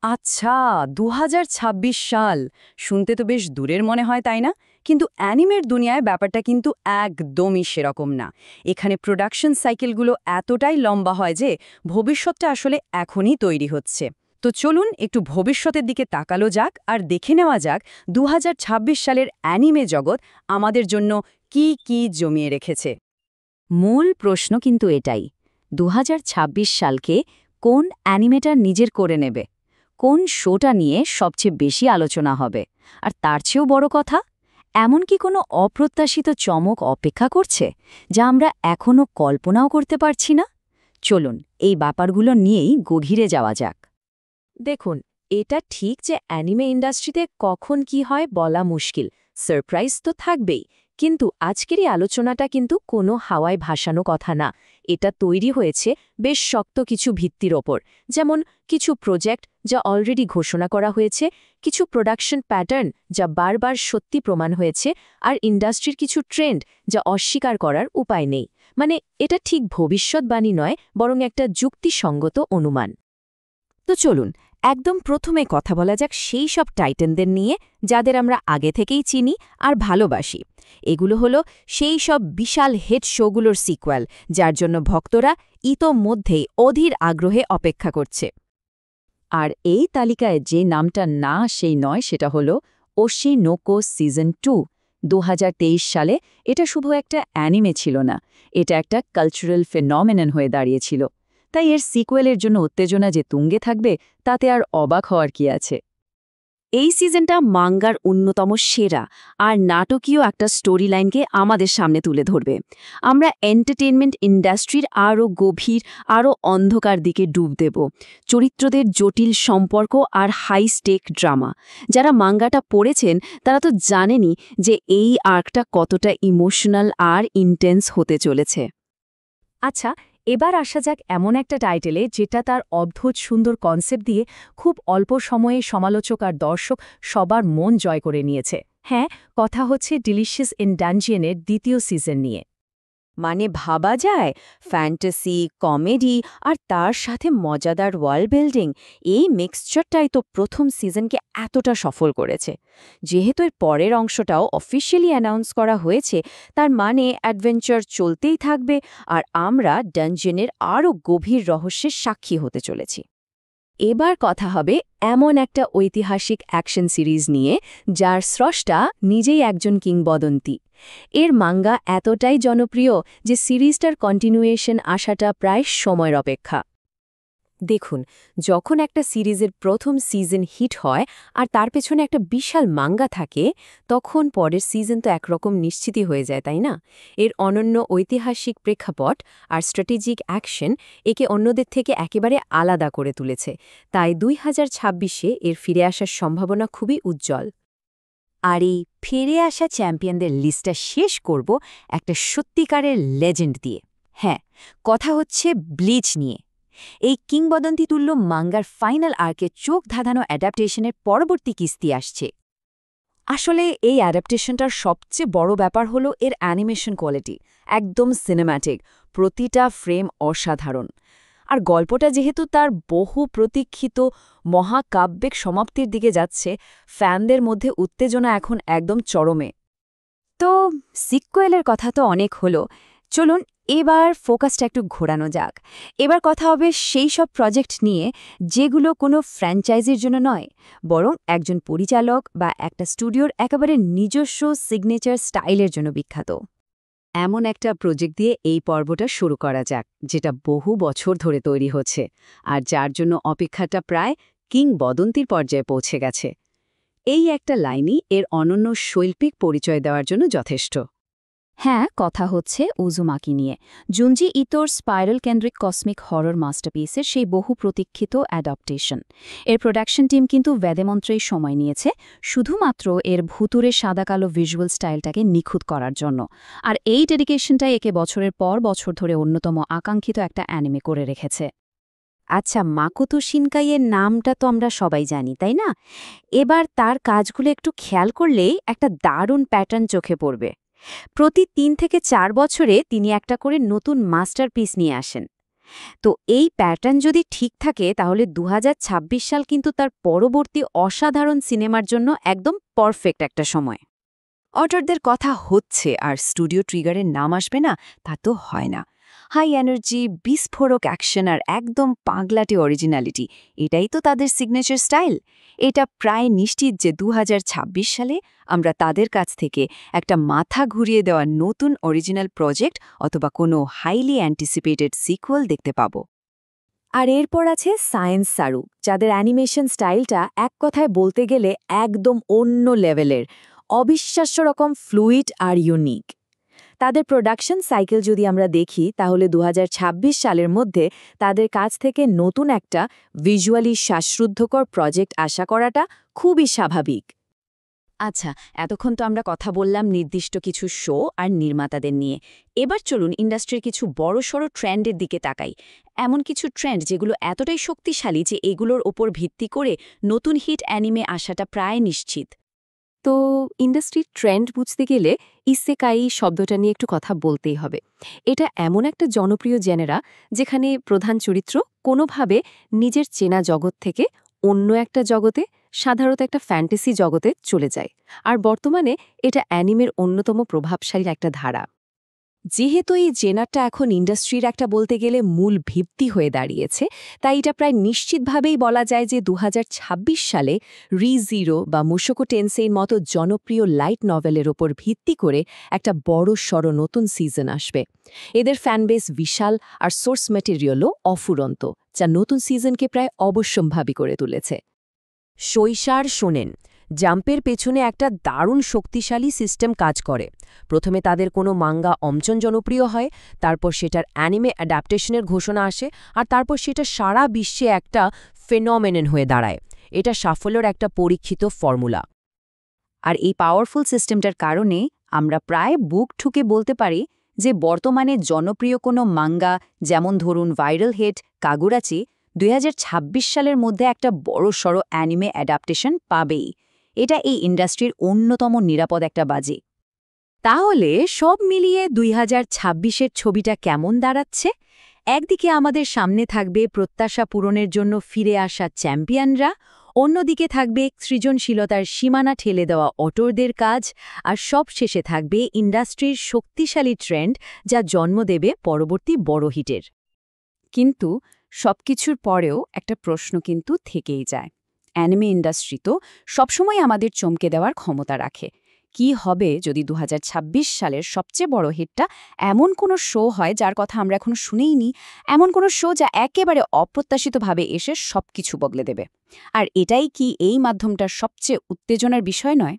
আচ্ছা, ২০২৬ সাল শুনতে তো বেশ দূরের মনে হয়, তাই না? কিন্তু অ্যানিমের দুনিয়ায় ব্যাপারটা কিন্তু একদমই সেরকম না। এখানে প্রোডাকশন সাইকেলগুলো এতটাই লম্বা হয় যে ভবিষ্যৎটা আসলে এখনই তৈরি হচ্ছে। তো চলুন একটু ভবিষ্যতের দিকে তাকালো যাক আর দেখে নেওয়া যাক ২০২৬ সালের অ্যানিমে জগৎ আমাদের জন্য কি কি জমিয়ে রেখেছে। মূল প্রশ্ন কিন্তু এটাই, ২০২৬ সালকে কোন অ্যানিমেটার নিজের করে নেবে? কোন শোটা নিয়ে সবচেয়ে বেশি আলোচনা হবে? আর তার চেয়েও বড় কথা, এমন কি কোনো অপ্রত্যাশিত চমক অপেক্ষা করছে, যা আমরা এখনও কল্পনাও করতে পারছি না? চলুন এই ব্যাপারগুলো নিয়েই গভীরে যাওয়া যাক। দেখুন, এটা ঠিক যে অ্যানিমে ইন্ডাস্ট্রিতে কখন কি হয় বলা মুশকিল। সারপ্রাইজ তো থাকবেই, কিন্তু আজকের এই আলোচনাটা কিন্তু কোনো হাওয়ায় ভাসানো কথা না। এটা তৈরি হয়েছে বেশ শক্ত কিছু ভিত্তির ওপর, যেমন কিছু প্রজেক্ট যা অলরেডি ঘোষণা করা হয়েছে, কিছু প্রোডাকশন প্যাটার্ন যা বারবার সত্যি প্রমাণ হয়েছে, আর ইন্ডাস্ট্রির কিছু ট্রেন্ড যা অস্বীকার করার উপায় নেই। মানে এটা ঠিক ভবিষ্যৎবাণী নয়, বরং একটা যুক্তিসঙ্গত অনুমান। তো চলুন একদম প্রথমে কথা বলা যাক সেই সব টাইটানদের নিয়ে যাদের আমরা আগে থেকেই চিনি আর ভালোবাসি। এগুলো হলো সেই সব বিশাল হিট শোগুলোর সিক্যুয়াল, যার জন্য ভক্তরা ইতোমধ্যেই অধীর আগ্রহে অপেক্ষা করছে। আর এই তালিকায় যে নামটা না সেই নয়, সেটা হলো ওশিনোকো সিজন 2। ২০২৩ সালে এটা শুধু একটা অ্যানিমে ছিল না, এটা একটা কালচারাল ফেনমেনন হয়ে দাঁড়িয়েছিল। তাই এর সিকুয়েলের জন্য উত্তেজনা যে তুঙ্গে থাকবে, তাতে আর অবাক হওয়ার কি আছে। এই সিজনটা মাঙ্গার অন্যতম সেরা আর নাটকীয় একটা স্টোরি লাইনকে আমাদের সামনে তুলে ধরবে। আমরা এন্টারটেইনমেন্ট ইন্ডাস্ট্রির আরও গভীর, আরও অন্ধকার দিকে ডুব দেব। চরিত্রদের জটিল সম্পর্ক আর হাই স্টেক ড্রামা। যারা মাঙ্গাটা পড়েছেন তারা তো জানেনই যে এই আর্কটা কতটা ইমোশনাল আর ইন্টেন্স হতে চলেছে। আচ্ছা, এবার আসা যাক এমন একটা টাইটেলে যেটা তার অদ্ভুত সুন্দর কনসেপ্ট দিয়ে খুব অল্প সময়ে সমালোচক আর দর্শক সবার মন জয় করে নিয়েছে। হ্যাঁ, কথা হচ্ছে ডিলিশিয়াস ইন ডানজিয়নের দ্বিতীয় সিজন নিয়ে। মানে ভাবা যায়, ফ্যান্টাসি, কমেডি আর তার সাথে মজাদার ওয়ার্ল্ড বিল্ডিং, এই মিক্সচারটাই তো প্রথম সিজনকে এতটা সফল করেছে। যেহেতু এর পরের অংশটাও অফিসিয়ালি অ্যানাউন্স করা হয়েছে, তার মানে অ্যাডভেঞ্চার চলতেই থাকবে আর আমরা ডানজিয়নের আরও গভীর রহস্যের সাক্ষী হতে চলেছি। এবার কথা হবে এমন একটা ঐতিহাসিক অ্যাকশন সিরিজ নিয়ে যার স্রষ্টা নিজেই একজন কিংবদন্তি। এর মাঙ্গা এতটাই জনপ্রিয় যে সিরিজটার কন্টিনিউয়েশন আসাটা প্রায় সময়ের অপেক্ষা। দেখুন, যখন একটা সিরিজের প্রথম সিজন হিট হয় আর তার পেছনে একটা বিশাল মাঙ্গা থাকে, তখন পরের সিজন তো একরকম নিশ্চিতই হয়ে যায়, তাই না? এর অনন্য ঐতিহাসিক প্রেক্ষাপট আর স্ট্র্যাটেজিক অ্যাকশন একে অন্যদের থেকে একেবারে আলাদা করে তুলেছে। তাই ২০২৬-এ এর ফিরে আসার সম্ভাবনা খুবই উজ্জ্বল। আর এই ফিরে আসা চ্যাম্পিয়নদের লিস্টটা শেষ করব একটা সত্যিকারের লেজেন্ড দিয়ে। হ্যাঁ, কথা হচ্ছে ব্লিচ নিয়ে। এই কিংবদন্তিতুল্য মাঙ্গার ফাইনাল আর্কে চোখ ধাঁধানো অ্যাডাপ্টেশনের পরবর্তী কিস্তি আসছে। আসলে এই অ্যাডাপ্টেশনটার সবচেয়ে বড় ব্যাপার হলো এর অ্যানিমেশন কোয়ালিটি। একদম সিনেম্যাটিক, প্রতিটা ফ্রেম অসাধারণ। আর গল্পটা যেহেতু তার বহু প্রতীক্ষিত মহাকাব্যিক সমাপ্তির দিকে যাচ্ছে, ফ্যানদের মধ্যে উত্তেজনা এখন একদম চরমে। তো সিক্যুয়েলের কথা তো অনেক হলো, চলুন এবার ফোকাসটা একটু ঘোরানো যাক। এবার কথা হবে সেই সব প্রজেক্ট নিয়ে যেগুলো কোনো ফ্র্যাঞ্চাইজির জন্য নয়, বরং একজন পরিচালক বা একটা স্টুডিওর একেবারে নিজস্ব সিগনেচার স্টাইলের জন্য বিখ্যাত। এমন একটা প্রজেক্ট দিয়ে এই পর্বটা শুরু করা যাক, যেটা বহু বছর ধরে তৈরি হচ্ছে আর যার জন্য অপেক্ষাটা প্রায় কিংবদন্তির পর্যায়ে পৌঁছে গেছে। এই একটা লাইনই এর অনন্য শৈল্পিক পরিচয় দেওয়ার জন্য যথেষ্ট। হ্যাঁ, কথা হচ্ছে উজুমাকি নিয়ে, জুনজি ইতোর স্পাইরাল কেন্দ্রিক কসমিক হরর মাস্টারপিসের সেই বহু প্রতীক্ষিত অ্যাডাপ্টেশন। এর প্রোডাকশন টিম কিন্তু বেদেমন্ত্রেই সময় নিয়েছে শুধুমাত্র এর ভুতুরে সাদাকালো ভিজুয়াল স্টাইলটাকে নিখুঁত করার জন্য। আর এই ডেডিকেশনটাই একে বছরের পর বছর ধরে অন্যতম আকাঙ্ক্ষিত একটা অ্যানিমে করে রেখেছে। আচ্ছা, মাকোতো শিনকাইয়ের নামটা তো আমরা সবাই জানি, তাই না? এবার তার কাজগুলো একটু খেয়াল করলেই একটা দারুণ প্যাটার্ন চোখে পড়বে। প্রতি ৩ থেকে ৪ বছরে তিনি একটা করে নতুন মাস্টারপিস নিয়ে আসেন। তো এই প্যাটার্ন যদি ঠিক থাকে তাহলে 2026 সাল কিন্তু তার পরবর্তী অসাধারণ সিনেমার জন্য একদম পারফেক্ট একটা সময়। অটারদের কথা হচ্ছে আর স্টুডিও ট্রিগারের নাম আসবে না, তা তো হয় না। হাই এনার্জি, বিস্ফোরক অ্যাকশন আর একদম পাগলাটে অরিজিনালিটি, এটাই তো তাদের সিগনেচার স্টাইল। এটা প্রায় নিশ্চিত যে 2026 সালে আমরা তাদের কাছ থেকে একটা মাথা ঘুরিয়ে দেওয়া নতুন অরিজিনাল প্রজেক্ট অথবা কোনো হাইলি অ্যান্টিসিপেটেড সিকুয়েল দেখতে পাব। আর এরপর আছে সায়েন্স সারু, যাদের অ্যানিমেশন স্টাইলটা এক কথায় বলতে গেলে একদম অন্য লেভেলের, অবিশ্বাস্য রকম ফ্লুইড আর ইউনিক। তাদের প্রোডাকশন সাইকেল যদি আমরা দেখি তাহলে 2026 সালের মধ্যে তাদের কাছ থেকে নতুন একটা ভিজুয়ালি শ্বাসরুদ্ধকর প্রজেক্ট আশা করাটা খুবই স্বাভাবিক। আচ্ছা, এতক্ষণ তো আমরা কথা বললাম নির্দিষ্ট কিছু শো আর নির্মাতাদের নিয়ে। এবার চলুন ইন্ডাস্ট্রির কিছু বড়সড় ট্রেন্ডের দিকে তাকাই। এমন কিছু ট্রেন্ড যেগুলো এতটাই শক্তিশালী যে এগুলোর ওপর ভিত্তি করে নতুন হিট অ্যানিমে আসাটা প্রায় নিশ্চিত। তো ইন্ডাস্ট্রির ট্রেন্ড বুঝতে গেলে ইসেকাই শব্দটা নিয়ে একটু কথা বলতেই হবে। এটা এমন একটা জনপ্রিয় জেনেরা যেখানে প্রধান চরিত্র কোনোভাবে নিজের চেনা জগৎ থেকে অন্য একটা জগতে, সাধারণত একটা ফ্যান্টাসি জগতে চলে যায়। আর বর্তমানে এটা অ্যানিমের অন্যতম প্রভাবশালী একটা ধারা। যেহেতু এই জেনারটা এখন ইন্ডাস্ট্রির একটা বলতে গেলে মূল ভিত্তি হয়ে দাঁড়িয়েছে, তাই এটা প্রায় নিশ্চিতভাবেই বলা যায় যে 2026 সালে রি-জিরো বা মুশোকো টেনসেইর মতো জনপ্রিয় লাইট নভেলের ওপর ভিত্তি করে একটা বড়সড় নতুন সিজন আসবে। এদের ফ্যানবেস বিশাল আর সোর্স ম্যাটেরিয়ালও অফুরন্ত, যা নতুন সিজনকে প্রায় অবশ্যম্ভাবী করে তুলেছে। শৈশার শোনেন, জাম্পের পেছনে একটা দারুণ শক্তিশালী সিস্টেম কাজ করে। প্রথমে তাদের কোনো মাঙ্গা অমচন জনপ্রিয় হয়, তারপর সেটার অ্যানিমে অ্যাডাপ্টেশনের ঘোষণা আসে, আর তারপর সেটা সারা বিশ্বে একটা ফেনোমেনন হয়ে দাঁড়ায়। এটা সাফল্যের একটা পরীক্ষিত ফর্মুলা। আর এই পাওয়ারফুল সিস্টেমটার কারণে আমরা প্রায় বুক ঠুকে বলতে পারি যে বর্তমানে জনপ্রিয় কোনো মাঙ্গা, যেমন ধরুন ভাইরাল হিট কাগুরাচি, 2026 সালের মধ্যে একটা বড়সড় অ্যানিমে অ্যাডাপ্টেশন পাবেই। এটা এই ইন্ডাস্ট্রির অন্যতম নিরাপদ একটা বাজি। তাহলে সব মিলিয়ে 2026-এর ছবিটা কেমন দাঁড়াচ্ছে? একদিকে আমাদের সামনে থাকবে প্রত্যাশা পূরণের জন্য ফিরে আসা চ্যাম্পিয়নরা, অন্যদিকে থাকবে সৃজনশীলতার সীমানা ঠেলে দেওয়া অটরদের কাজ, আর সব শেষে থাকবে ইন্ডাস্ট্রির শক্তিশালী ট্রেন্ড যা জন্ম দেবে পরবর্তী বড় হিটের। কিন্তু সবকিছুর পরেও একটা প্রশ্ন কিন্তু থেকেই যায়। অ্যানিমে ইন্ডাস্ট্রি তো সবসময় আমাদের চমকে দেওয়ার ক্ষমতা রাখে। কি হবে যদি 2026 সালের সবচেয়ে বড় হিটটা এমন কোনো শো হয় যার কথা আমরা এখনো শুনেইনি, এমন কোনো শো যা একেবারে অপ্রত্যাশিতভাবে এসে সবকিছু বদলে দেবে? আর এটাই কি এই মাধ্যমটার সবচেয়ে উত্তেজনার বিষয় নয়?